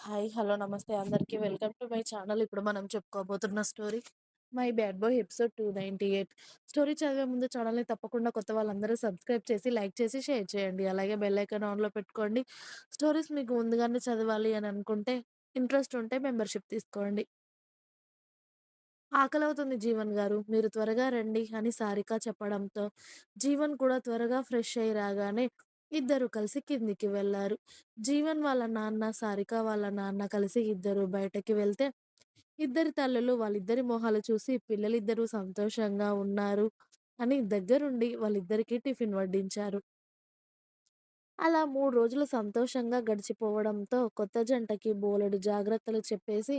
Hi. Hello. నమస్తే అందరికి. Welcome to my channel. ఇప్పుడు మనం చెప్పుకోబోతున్న story 'my bad boy' episode 298. Story చదివే ముందు ఛానల్‌ని తప్పకుండా కొత్త వాళ్ళందరూ సబ్స్క్రైబ్ చేసి, లైక్ చేసి, షేర్ చేయండి. అలాగే బెల్ ఐకాన్ ఆన్‌లో పెట్టుకోండి. స్టోరీస్ మీకు ముందుగానే చదవాలి అని అనుకుంటే, ఇంట్రెస్ట్ ఉంటే మెంబర్‌షిప్ తీసుకోండి. "ఆకలవుతుంది జీవన్ గారు. మీరు త్వరగా రండి" అని సారిక చెప్పడంతో, జీవన్ కూడా త్వరగా ఫ్రెష్ అయ్యి రాగానే ఇద్దరూ కలిసి కిందికి వెళ్లారు. జీవన్ వాళ్ళ నాన్న, సారిక వాళ్ళ నాన్న కలిసి ఇద్దరూ బయటకి వెళ్తే, ఇద్దరి తల్లులు వాళ్ళిద్దరి మొహాలు చూసి పిల్లలిద్దరూ సంతోషంగా ఉన్నారు అని దగ్గరుండి వాళ్ళిద్దరికీ టిఫిన్ వడ్డించారు. అలా 3 రోజులు సంతోషంగా గడిచిపోవడంతో కొత్త జంటకి బోలెడు జాగ్రత్తలు చెప్పేసి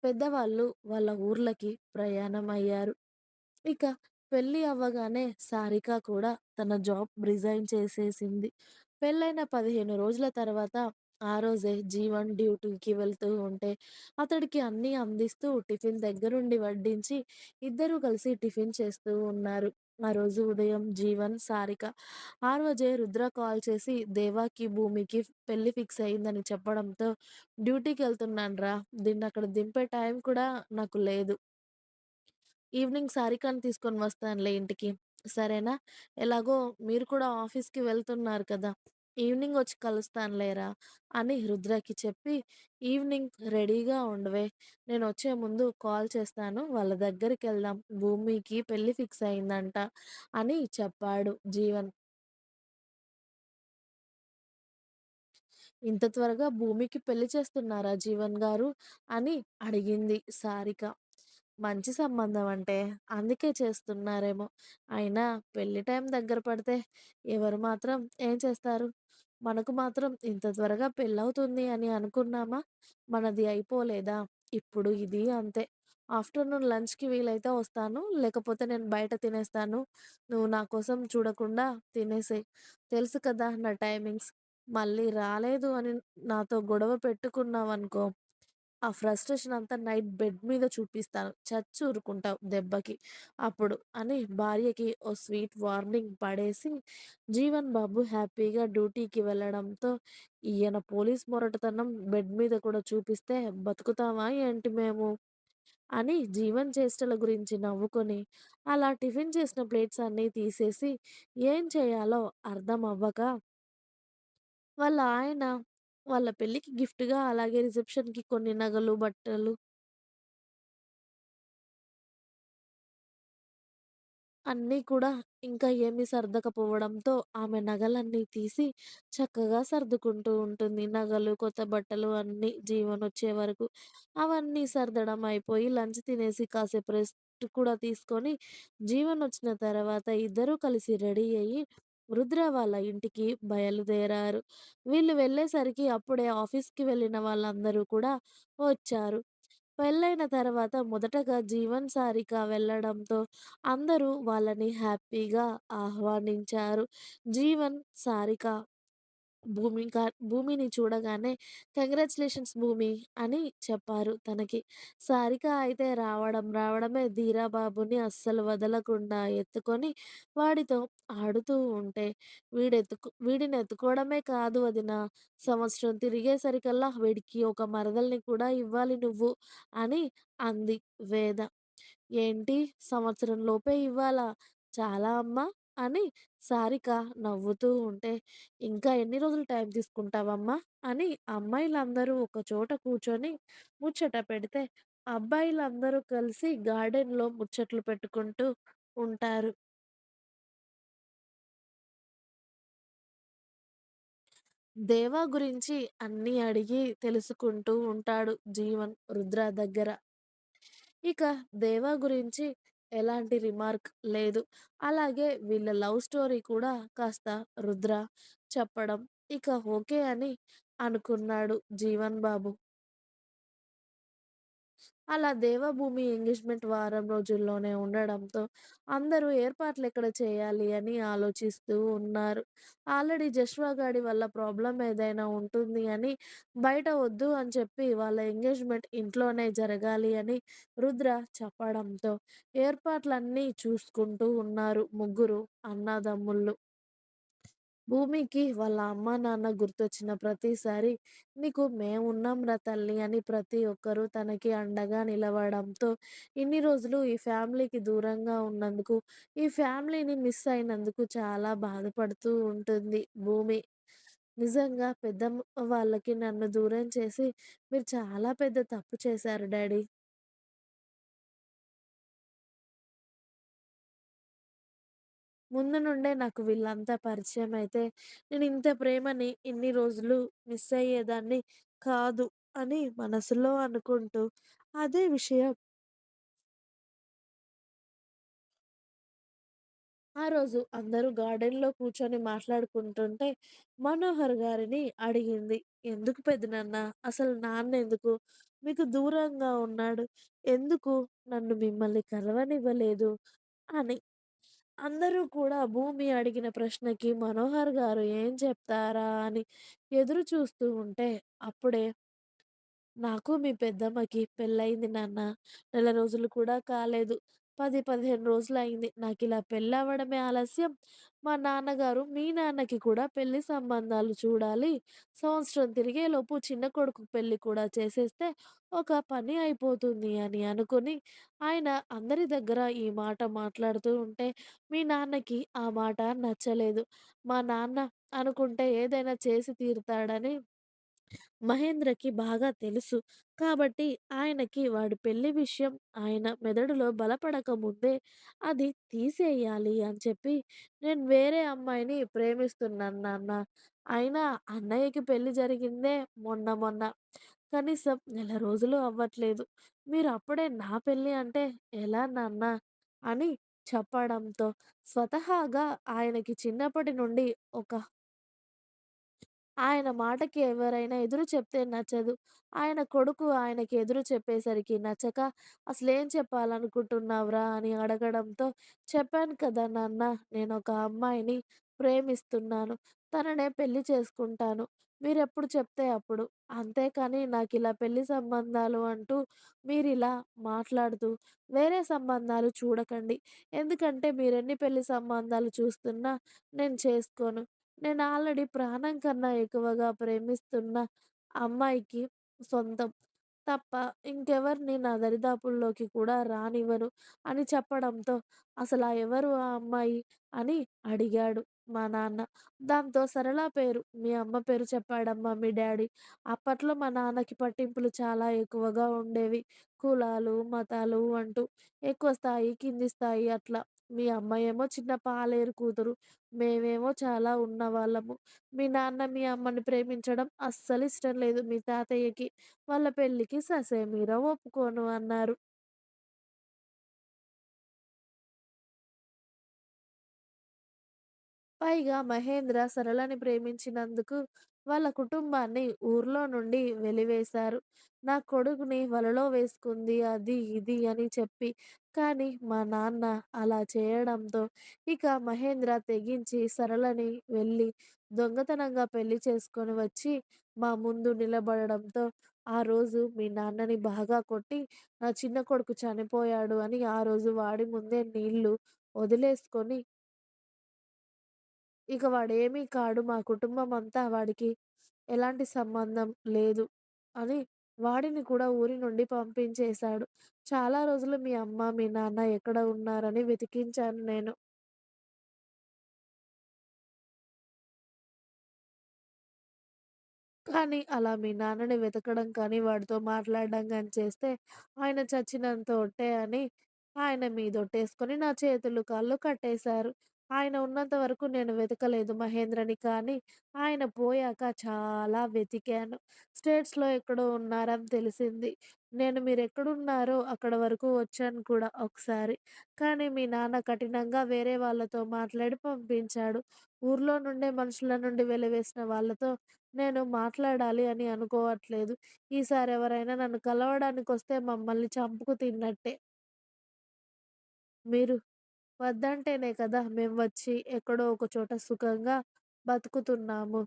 పెద్దవాళ్ళు వాళ్ళ ఊర్లకి ప్రయాణమయ్యారు. ఇక పెళ్లి అవ్వగానే సారిక కూడా తన జాబ్ రిజైన్ చేసేసింది. పెళ్ళైన 15 రోజుల తర్వాత ఆ రోజే జీవన్ డ్యూటీకి వెళ్తూ ఉంటే, అతడికి అన్నీ అందిస్తూ టిఫిన్ దగ్గరుండి వడ్డించి, ఇద్దరూ కలిసి టిఫిన్ చేస్తూ ఉన్నారు. ఆ రోజు ఉదయం జీవన్, సారిక ఆ రోజే రుద్ర కాల్ చేసి దేవాకి, భూమికి పెళ్లి ఫిక్స్ అయిందని చెప్పడంతో, "డ్యూటీకెళ్తున్నానురా! దీన్నక్కడ దింపే టైం కూడా నాకు లేదు. ఈవినింగ్ సారికని తీసుకొని వస్తానులే ఇంటికి. సరేనా? ఎలాగో మీరు కూడా ఆఫీస్‌కి వెళ్తున్నారు కదా! ఈవినింగ్ వచ్చి కలుస్తాను లేరా" అని రుద్రకి చెప్పి, "ఈవినింగ్ రెడీగా ఉండవే. నేనొచ్చే ముందు కాల్ చేస్తాను. వాళ్ళ దగ్గరికెళ్దాం. భూమికి పెళ్లి ఫిక్స్ అయిందంట" అని చెప్పాడు జీవన్. "ఇంత త్వరగా భూమికి పెళ్లి చేస్తున్నారా జీవన్ గారు?" అని అడిగింది సారిక. మంచి సంబంధం అంటే అందుకే చేస్తున్నారేమో. అయినా పెళ్లి టైం దగ్గర పడితే ఎవరు మాత్రం ఏం చేస్తారు? మనకు మాత్రం ఇంత త్వరగా పెళ్లవుతుంది అని అనుకున్నామా? మనది అయిపోలేదా? ఇప్పుడు ఇది అంతే. ఆఫ్టర్‌నూన్ లంచ్‌కి వీలైతే వస్తాను. లేకపోతే నేను బయట తినేస్తాను. నువ్వు నా కోసం చూడకుండా తినేసేయి. తెలుసు కదా నా టైమింగ్స్. మళ్ళీ రాలేదు అని నాతో గొడవ పెట్టుకున్నావనుకో, ఆ ఫ్రస్ట్రేషన్ అంతా నైట్ బెడ్ మీద చూపిస్తాను. చచ్చి ఊరుకుంటావు దెబ్బకి అప్పుడు" అని భార్యకి ఓ స్వీట్ వార్నింగ్ పడేసి, జీవన్ బాబు హ్యాపీగా డ్యూటీకి వెళ్ళడంతో, ఈయన పోలీస్ మొరటుతనం బెడ్ మీద కూడా చూపిస్తే బతుకుతామా ఏంటి మేము? అని జీవన్ చేష్టల గురించి నవ్వుకొని, అలా టిఫిన్ చేసిన ప్లేట్స్ అన్నీ తీసేసి, ఏం చేయాలో అర్థం అవ్వక వాళ్ళ ఆయన వాళ్ళ పెళ్ళికి గిఫ్ట్‌గా అలాగే రిసెప్షన్‌కి కొన్ని నగలు, బట్టలు అన్నీ కూడా ఇంకా ఏమీ సర్దకపోవడంతో ఆమె నగలన్నీ తీసి చక్కగా సర్దుకుంటూ ఉంటుంది. నగలు, కొత్త బట్టలు అన్నీ జీవనొచ్చే వరకు. అవన్నీ సర్దడం అయిపోయి లంచ్ తినేసి కాసేపు రెస్ట్ కూడా తీసుకొని జీవనొచ్చిన తర్వాత ఇద్దరూ కలిసి రెడీ అయ్యి రుద్ర వాళ్ళ ఇంటికి బయలుదేరారు. వీళ్ళు వెళ్ళేసరికి అప్పుడే ఆఫీస్‌కి వెళ్ళిన వాళ్ళందరూ కూడా వచ్చారు. పెళ్ళైన తర్వాత మొదటగా జీవన్, సారిక వెళ్ళడంతో అందరూ వాళ్ళని హ్యాపీగా ఆహ్వానించారు. జీవన్, సారిక భూమిని చూడగానే "కంగ్రాచ్యులేషన్స్ భూమి" అని చెప్పారు తనకి. సారిక అయితే రావడమే ధీరా బాబుని అస్సలు వదలకుండా ఎత్తుకొని వాడితో ఆడుతూ ఉంటే, వీడిని ఎత్తుకోవడమే కాదు వదిన, సంవత్సరం తిరిగేసరికల్లా వీడికి ఒక మరదల్ని కూడా ఇవ్వాలి నువ్వు అని అంది వేద. "ఏంటి సంవత్సరం లోపే ఇవ్వాలా? చాలా అమ్మా" అని సారిక నవ్వుతూ ఉంటే, "ఇంకా ఎన్ని రోజులు టైం తీసుకుంటావమ్మా" అని అమ్మాయిలందరూ ఒక చోట కూర్చొని ముచ్చట పెడితే, అబ్బాయిలందరూ కలిసి గార్డెన్‌లో ముచ్చట్లు పెట్టుకుంటూ ఉంటారు. దేవా గురించి అన్నీ అడిగి తెలుసుకుంటూ ఉంటాడు జీవన్ రుద్ర దగ్గర. ఇక దేవా గురించి ఎలాంటి రిమార్క్ లేదు. అలాగే వీళ్ళ లవ్ స్టోరీ కూడా కాస్త రుద్ర చెప్పడం ఇక ఓకే అని అనుకున్నాడు జీవన్ బాబు. అలా దేవభూమి ఎంగేజ్‌మెంట్ వారం రోజుల్లోనే ఉండడంతో అందరూ ఏర్పాట్లెక్కడ చేయాలి అని ఆలోచిస్తూ ఉన్నారు. ఆల్రెడీ జస్వా గాడి వల్ల ప్రాబ్లమ్ ఏదైనా ఉంటుంది అని బయట వద్దు అని చెప్పి వాళ్ళ ఎంగేజ్‌మెంట్ ఇంట్లోనే జరగాలి అని రుద్ర చెప్పడంతో ఏర్పాట్లన్నీ చూసుకుంటూ ఉన్నారు ముగ్గురు అన్నదమ్ముళ్ళు. భూమికి వాళ్ళ అమ్మ, నాన్న గుర్తొచ్చిన ప్రతిసారి, "నీకు మేమున్నాంరా తల్లి" అని ప్రతి ఒక్కరూ తనకి అండగా నిలవడంతో, ఇన్ని రోజులు ఈ ఫ్యామిలీకి దూరంగా ఉన్నందుకు, ఈ ఫ్యామిలీని మిస్ అయినందుకు చాలా బాధపడుతూ ఉంటుంది భూమి. నిజంగా వాళ్ళకి నన్ను దూరం చేసి, "మీరు చాలా పెద్ద తప్పు చేశారు డాడీ." ముందు నుండే నాకు వీళ్ళంతా పరిచయమైతే, నేనింత ప్రేమని ఇన్ని రోజులు మిస్ అయ్యేదాన్ని కాదు అని మనసులో అనుకుంటూ, అదే విషయం ఆ రోజు అందరూ గార్డెన్‌లో కూర్చొని మాట్లాడుకుంటుంటే, మనోహర్ గారిని అడిగింది. "ఎందుకు పెదనాన్న? అసలు నాన్నెందుకు మీకు దూరంగా ఉన్నాడు? ఎందుకు నన్ను మిమ్మల్ని కలవనివ్వలేదు?" అని. అందరూ కూడా భూమి అడిగిన ప్రశ్నకి మనోహర్ గారు ఏం చెప్తారా అని ఎదురు చూస్తూ ఉంటే, అప్పుడే నాకు మీ పెద్దమ్మకి పెళ్లయింది నాన్న. నెల రోజులు కూడా కాలేదు. 10, 15 రోజులయింది. నాకిలా పెళ్లవ్వడమే ఆలస్యం. మా నాన్నగారు మీ నాన్నకి కూడా పెళ్లి సంబంధాలు చూడాలి. సంవత్సరం తిరిగేలోపు చిన్న కొడుకు పెళ్లి కూడా చేసేస్తే ఒక పని అయిపోతుంది అని అనుకుని ఆయన అందరి దగ్గర ఈ మాట మాట్లాడుతూ ఉంటే మీ నాన్నకి ఆ మాట నచ్చలేదు. మా నాన్న అనుకుంటే ఏదైనా చేసి తీరుతాడని మహేంద్రకి బాగా తెలుసు. కాబట్టి ఆయనకి వాడి పెళ్లి విషయం ఆయన మెదడులో బలపడక ముందే అది తీసేయాలి అని చెప్పి, "నేను వేరే అమ్మాయిని ప్రేమిస్తున్నాను నాన్న. అయినా అన్నయ్యకి పెళ్లి జరిగిందే మొన్న మొన్న. కనీసం నెల రోజులు అవ్వట్లేదు. మీరు అప్పుడే నా పెళ్లి అంటే ఎలా నాన్న?" అని చెప్పడంతో స్వతహాగా ఆయనకి చిన్నప్పటి నుండి ఒక ఆయన మాటకి ఎవరైనా ఎదురు చెప్తే నచ్చదు. ఆయన కొడుకు ఆయనకి ఎదురు చెప్పేసరికి నచ్చక, "అసలేం చెప్పాలనుకుంటున్నావురా?" అని అడగడంతో, "చెప్పాను కదా నాన్న నేనొక అమ్మాయిని ప్రేమిస్తున్నాను. తననే పెళ్లి చేసుకుంటాను. మీరెప్పుడు చెప్తే అప్పుడు. అంతేకాని నాకిలా పెళ్లి సంబంధాలు అంటూ మీరిలా మాట్లాడుతూ వేరే సంబంధాలు చూడకండి. ఎందుకంటే మీరెన్ని పెళ్లి సంబంధాలు చూస్తున్నా నేను చేసుకోను. నేను ఆల్రెడీ ప్రాణం కన్నా ఎక్కువగా ప్రేమిస్తున్న అమ్మాయికి సొంతం. తప్ప ఇంకెవరిని నా దరిదాపుల్లోకి కూడా రానివ్వను" అని చెప్పడంతో, "అసలా ఎవరు ఆ అమ్మాయి?" అని అడిగాడు మా నాన్న. దాంతో సరళ పేరు, మీ అమ్మ పేరు చెప్పాడమ్మా మీ డ్యాడీ. అప్పట్లో మా నాన్నకి పట్టింపులు చాలా ఎక్కువగా ఉండేవి. కులాలు, మతాలు అంటూ ఎక్కువ స్థాయి, కింది స్థాయి అట్లా. మీ అమ్మాయేమో చిన్న పాలేరు కూతురు. మేమేమో చాలా ఉన్నవాళ్ళము. మీ నాన్న మీ అమ్మని ప్రేమించడం అస్సలిష్టం లేదు మీ తాతయ్యకి. వాళ్ళ పెళ్ళికి ససేమిరా ఒప్పుకోను అన్నారు. పైగా మహేంద్ర సరళని ప్రేమించినందుకు వాళ్ళ కుటుంబాన్ని ఊర్లో నుండి వెలివేశారు. నా కొడుకుని వలలో వేసుకుంది అది ఇది అని చెప్పి. కానీ మా నాన్న అలా చేయడంతో ఇక మహేంద్ర తెగించి సరళని వెళ్ళి దొంగతనంగా పెళ్లి చేసుకొని వచ్చి మా ముందు నిలబడడంతో ఆ రోజు మీ నాన్నని బాగా కొట్టి నా చిన్న కొడుకు చనిపోయాడు అని ఆ రోజు వాడి ముందే నీళ్లు వదిలేసుకొని ఇక వాడేమీ కాడు. మా కుటుంబమంతా వాడికి ఎలాంటి సంబంధం లేదు అని వాడిని కూడా ఊరి నుండి పంపించేశాడు. చాలా రోజులు మీ అమ్మ, మీ నాన్న ఎక్కడ ఉన్నారని వెతికించాను నేను. కానీ అలా మీ నాన్నని వెతకడం కానీ, వాడితో మాట్లాడడం గాని చేస్తే, ఆయన చచ్చినంత ఒట్టే అని ఆయన మీదొట్టేసుకొని నా చేతులు, కాళ్ళు కట్టేశారు. ఆయన ఉన్నంత వరకు నేను వెతకలేదు మహేంద్రని. కానీ ఆయన పోయాక చాలా వెతికాను. స్టేట్స్‌లో ఎక్కడో ఉన్నారని తెలిసింది. నేను మీరెక్కడున్నారో అక్కడ వరకు వచ్చాను కూడా ఒకసారి. కానీ మీ నాన్న కఠినంగా వేరే వాళ్ళతో మాట్లాడి పంపించాడు. ఊర్లో నుండే మనుషుల నుండి వెలివేసిన వాళ్ళతో నేను మాట్లాడాలి అని అనుకోవట్లేదు. ఈసారి ఎవరైనా నన్ను కలవడానికొస్తే మమ్మల్ని చంపుకు తిన్నట్టే. మీరు వద్దంటేనే కదా మేము వచ్చి ఎక్కడో ఒక చోట సుఖంగా బతుకుతున్నాము.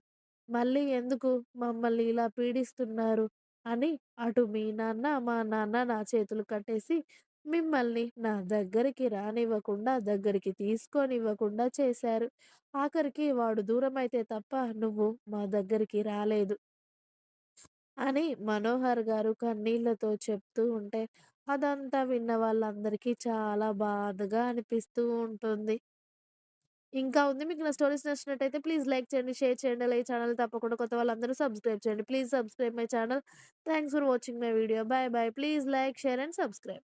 మళ్ళీ ఎందుకు మమ్మల్ని ఇలా పీడిస్తున్నారు అని అటు మీ నాన్న, మా నాన్న నా చేతులు కట్టేసి మిమ్మల్ని నా దగ్గరికి రానివ్వకుండా, దగ్గరికి తీసుకోనివ్వకుండా చేశారు. ఆఖరికి వాడు దూరమైతే తప్ప నువ్వు మా దగ్గరికి రాలేదు" అని మనోహర్ గారు కన్నీళ్లతో చెప్తూ ఉంటే, అదంతా విన్న వాళ్ళందరికీ చాలా బాధగా అనిపిస్తూ ఉంటుంది. ఇంకా ఉంది. మీకు నా స్టోరీస్ నచ్చినట్టయితే ప్లీజ్ లైక్ చేయండి, షేర్ చేయండి. అలాగే ఛానెల్ తప్పకుండా కొత్త వాళ్ళందరూ సబ్స్క్రైబ్ చేయండి. Please subscribe my channel. Thanks for watching my video. By by. Please like, share and subscribe.